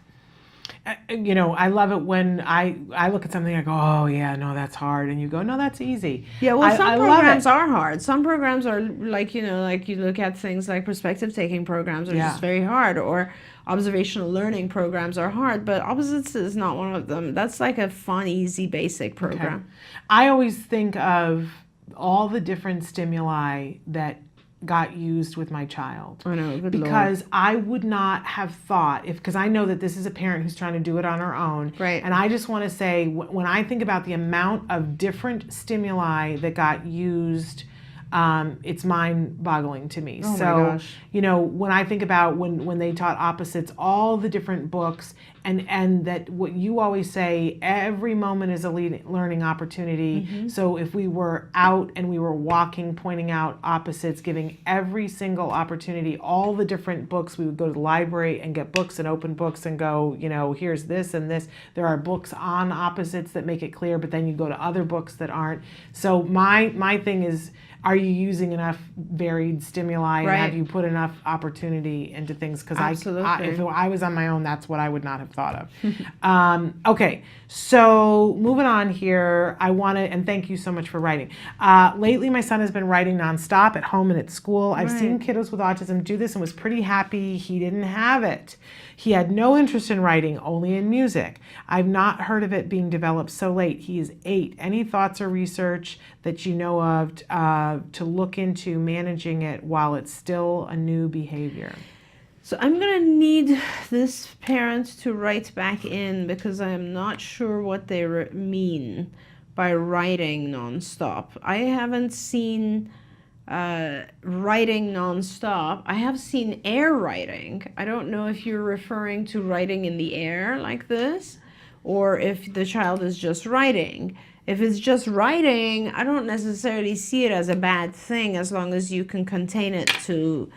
You know, I love it when I look at something, I go, oh yeah, no, that's hard. And you go, no, that's easy. Yeah, well, some I programs are hard. Some programs are like, you know, like you look at things like perspective taking programs are just very hard, or observational learning programs are hard, but opposites is not one of them. That's like a fun, easy, basic program. Okay. I always think of all the different stimuli that got used with my child. I know, good because Lord. I would not have thought, because I know that this is a parent who's trying to do it on her own. Right. And I just want to say, when I think about the amount of different stimuli that got used, it's mind-boggling to me. Oh my So, gosh. you know, when I think about when they taught opposites, all the different books, and that what you always say, every moment is a learning opportunity. Mm-hmm. So if we were out and we were walking, pointing out opposites, giving every single opportunity, all the different books, we would go to the library and get books and open books and go, you know, here's this and this. There are books on opposites that make it clear, but then you go to other books that aren't. So my thing is, are you using enough varied stimuli, and have you put enough opportunity into things? Because if I was on my own, that's what I would not have thought of. Okay, so moving on here, I want to, and thank you so much for writing. Lately, my son has been writing nonstop at home and at school. I've seen kiddos with autism do this and was pretty happy he didn't have it. He had no interest in writing, only in music. I've not heard of it being developed so late. He is 8. Any thoughts or research that you know of to look into managing it while it's still a new behavior? So I'm going to need this parent to write back in, because I am not sure what they mean by writing nonstop. I haven't seen writing nonstop. I have seen air writing. I don't know if you're referring to writing in the air like this, or if the child is just writing. If it's just writing, I don't necessarily see it as a bad thing, as long as you can contain it to,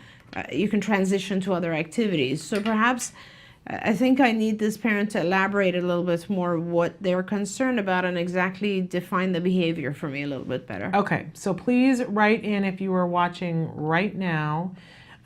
you can transition to other activities. So perhaps I think I need this parent to elaborate a little bit more what they're concerned about and exactly define the behavior for me a little bit better. Okay, so please write in if you are watching right now.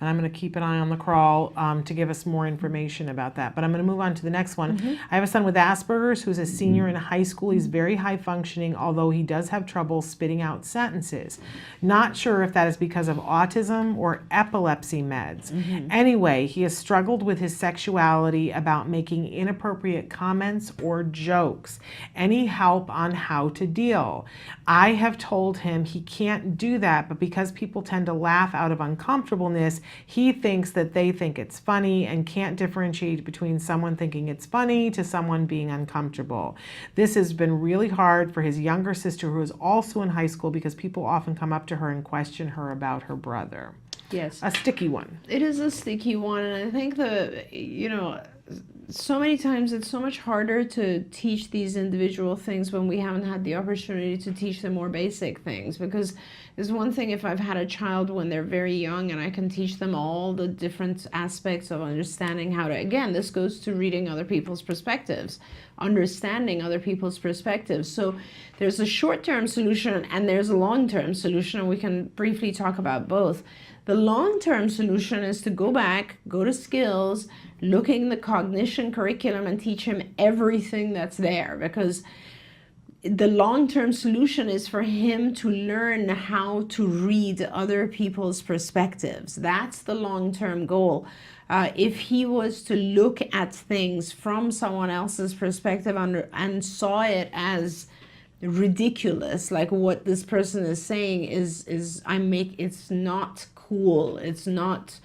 And I'm going to keep an eye on the crawl to give us more information about that. But I'm going to move on to the next one. I have a son with Asperger's who's a senior in high school. He's very high functioning, although he does have trouble spitting out sentences. Not sure if that is because of autism or epilepsy meds. Anyway, he has struggled with his sexuality, about making inappropriate comments or jokes. Any help on how to deal? I have told him he can't do that, but because people tend to laugh out of uncomfortableness, he thinks that they think it's funny and can't differentiate between someone thinking it's funny to someone being uncomfortable. This has been really hard for his younger sister, who is also in high school, because people often come up to her and question her about her brother. Yes. A sticky one. It is a sticky one, and I think so many times it's so much harder to teach these individual things when we haven't had the opportunity to teach them more basic things. Because there's one thing if I've had a child when they're very young and I can teach them all the different aspects of understanding how to, again, this goes to reading other people's perspectives, understanding other people's perspectives. So there's a short-term solution and there's a long-term solution, and we can briefly talk about both. The long-term solution is to go back, go to skills, look in the cognition curriculum and teach him everything that's there, because the long-term solution is for him to learn how to read other people's perspectives. That's the long-term goal. If he was to look at things from someone else's perspective and saw it as ridiculous, like what this person is saying it's not cool, it's not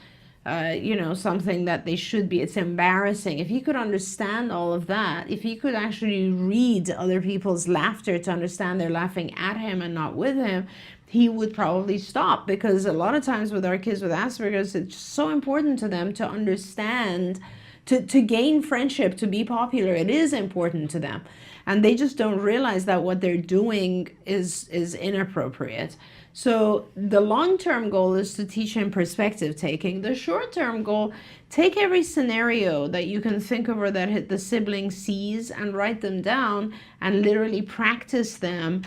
something that they should be. It's embarrassing. If he could understand all of that, if he could actually read other people's laughter to understand they're laughing at him and not with him, he would probably stop. Because a lot of times with our kids with Asperger's, it's so important to them to understand, to gain friendship, to be popular. It is important to them. And they just don't realize that what they're doing is inappropriate. So the long-term goal is to teach him perspective taking. The short-term goal, take every scenario that you can think of or that the sibling sees and write them down and literally practice them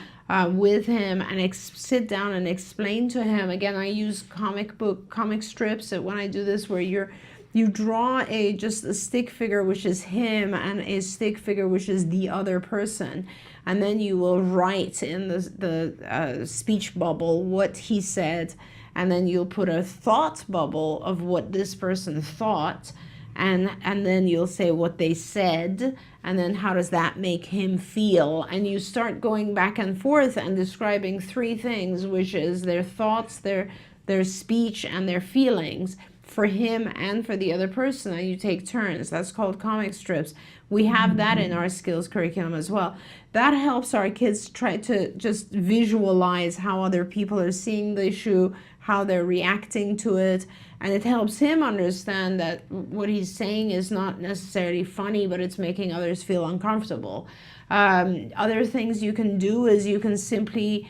with him, and sit down and explain to him. Again, I use comic strips when I do this, where you draw just a stick figure which is him and a stick figure which is the other person, and then you will write in the speech bubble what he said, and then you'll put a thought bubble of what this person thought, and then you'll say what they said, and then how does that make him feel, and you start going back and forth and describing three things, which is their thoughts, their speech, and their feelings, for him and for the other person, and you take turns. That's called comic strips. We have that in our skills curriculum as well. That helps our kids try to just visualize how other people are seeing the issue, how they're reacting to it, and it helps him understand that what he's saying is not necessarily funny, but it's making others feel uncomfortable. Other things you can do is you can simply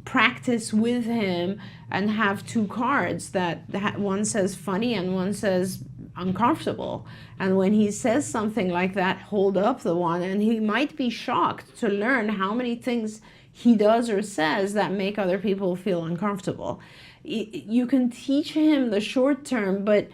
practice with him and have two cards that one says funny and one says uncomfortable, and when he says something like that, hold up the one, and he might be shocked to learn how many things he does or says that make other people feel uncomfortable. You can teach him the short term, but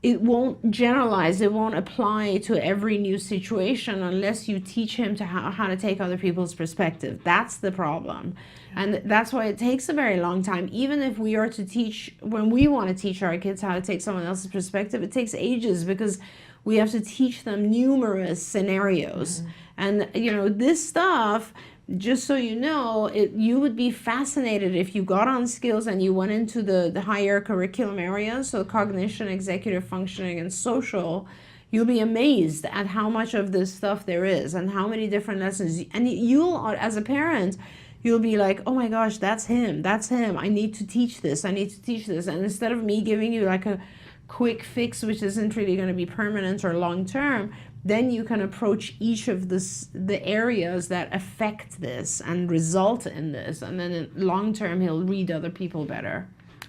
it won't generalize, it won't apply to every new situation unless you teach him to how to take other people's perspective. That's the problem. And that's why it takes a very long time. Even if we are to teach, when we want to teach our kids how to take someone else's perspective, it takes ages, because we have to teach them numerous scenarios. And this stuff, just so you know, you would be fascinated if you got on skills and you went into the higher curriculum areas, so cognition, executive functioning, and social. You'll be amazed at how much of this stuff there is and how many different lessons. And you'll, as a parent, you'll be like, oh my gosh, that's him. I need to teach this. And instead of me giving you like a quick fix, which isn't really going to be permanent or long term, then you can approach each of the areas that affect this and result in this. And then in long term, he'll read other people better.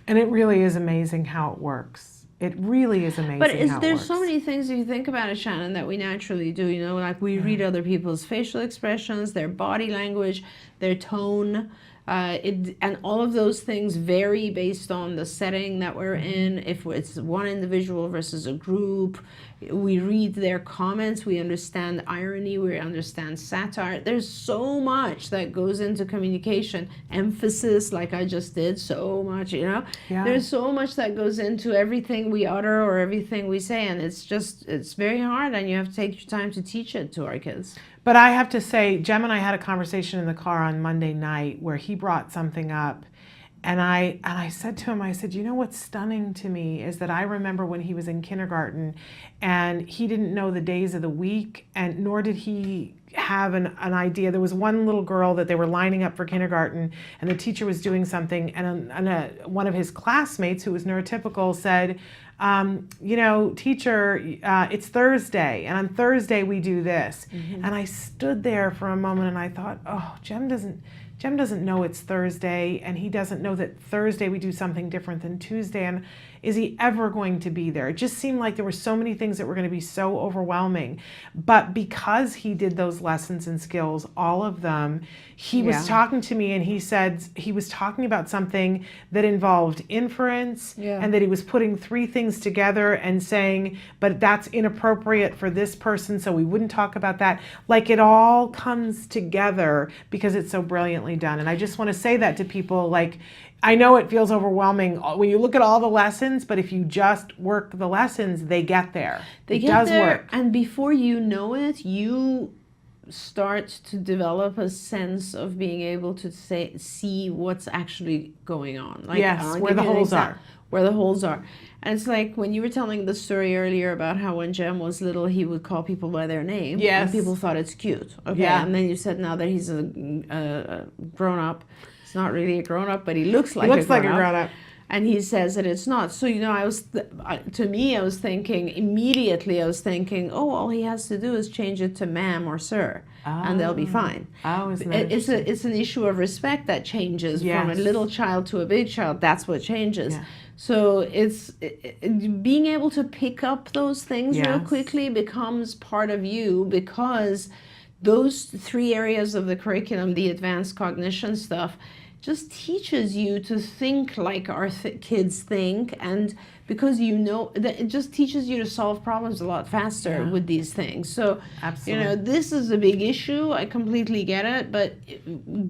And it really is amazing how it works. It really is amazing. But there's so many things, if you think about it, Shannon, that we naturally do. Like we read other people's facial expressions, their body language, their tone. And all of those things vary based on the setting that we're in. If it's one individual versus a group, we read their comments, we understand irony, we understand satire. There's so much that goes into communication. Emphasis, like I just did, so much, There's so much that goes into everything we utter or everything we say, and it's very hard, and you have to take your time to teach it to our kids. But I have to say, Jem and I had a conversation in the car on Monday night where he brought something up, and I said to him, I said, what's stunning to me is that I remember when he was in kindergarten and he didn't know the days of the week, and nor did he have an idea. There was one little girl that they were lining up for kindergarten, and the teacher was doing something, and one of his classmates who was neurotypical said, teacher, it's Thursday, and on Thursday we do this. And I stood there for a moment and I thought, oh, Jem doesn't know it's Thursday, and he doesn't know that Thursday we do something different than Tuesday, and is he ever going to be there? It just seemed like there were so many things that were going to be so overwhelming. But because he did those lessons and skills, all of them, he was talking to me, and he said he was talking about something that involved inference, and that he was putting three things together and saying, but that's inappropriate for this person, so we wouldn't talk about that. Like, it all comes together because it's so brilliantly done. And I just want to say that to people, like, I know it feels overwhelming when you look at all the lessons, but if you just work the lessons, they get there. It does work. And before you know it, you start to develop a sense of being able to see what's actually going on. Like, Yes, I'll where give the you an holes example. are. Where the holes are. And it's like when you were telling the story earlier about how when Jem was little, he would call people by their name. Yes. And people thought it's cute. Okay. Yeah. And then you said now that he's a grown up, he's not really a grown up, but he looks like He looks a grown like a grown up. And he says that it's not. So, you know, I was thinking, immediately I was thinking, oh, all he has to do is change it to ma'am or sir, and they'll be fine. Oh, isn't that It's an issue of respect that changes from a Yes. little child to a big child. That's what changes. Yeah. So it's being able to pick up those things real Yes. quickly becomes part of you, because those 3 areas of the curriculum, the advanced cognition stuff, just teaches you to think like our kids think, and because you know that it just teaches you to solve problems a lot faster with these things. So Absolutely. you know, this is a big issue. I completely get it, but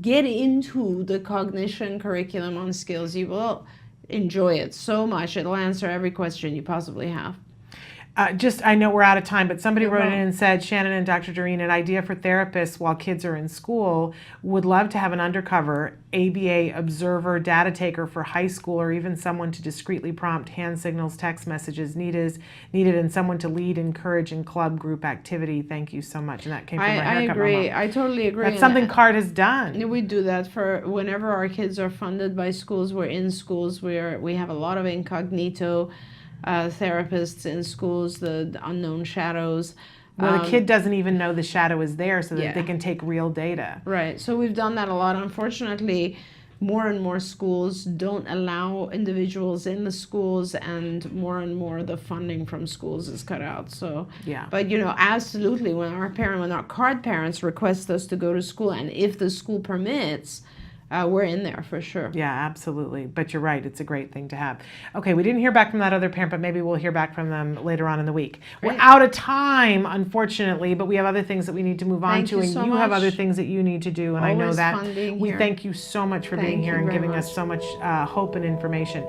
get into the cognition curriculum on skills. You will enjoy it so much. It'll answer every question you possibly have. I know we're out of time, but somebody wrote in and said, Shannon and Dr. Doreen, an idea for therapists while kids are in school, would love to have an undercover ABA observer data taker for high school, or even someone to discreetly prompt hand signals, text messages needed, and someone to lead, encourage, and club group activity. Thank you so much. And that came from my I haircut agree. mama. I totally agree. That's something CARD has done. We do that for whenever our kids are funded by schools. We're in schools where we have a lot of incognito therapists in schools, the unknown shadows. Where the kid doesn't even know the shadow is there, so that Yeah. they can take real data. Right. So we've done that a lot. Unfortunately, more and more schools don't allow individuals in the schools, and more the funding from schools is cut out. So Yeah. But you know, absolutely, when our CARD parents request us to go to school, and if the school permits, we're in there for sure. Yeah, absolutely. But you're right. It's a great thing to have. Okay, we didn't hear back from that other parent, but maybe we'll hear back from them later on in the week. Great. We're out of time, unfortunately, but we have other things that we need to move on Thank to, you and so you have much. other things that you need to do, and I know Always that. fun being We here. thank you so much for being Thank here you and very giving us much. so much hope and information.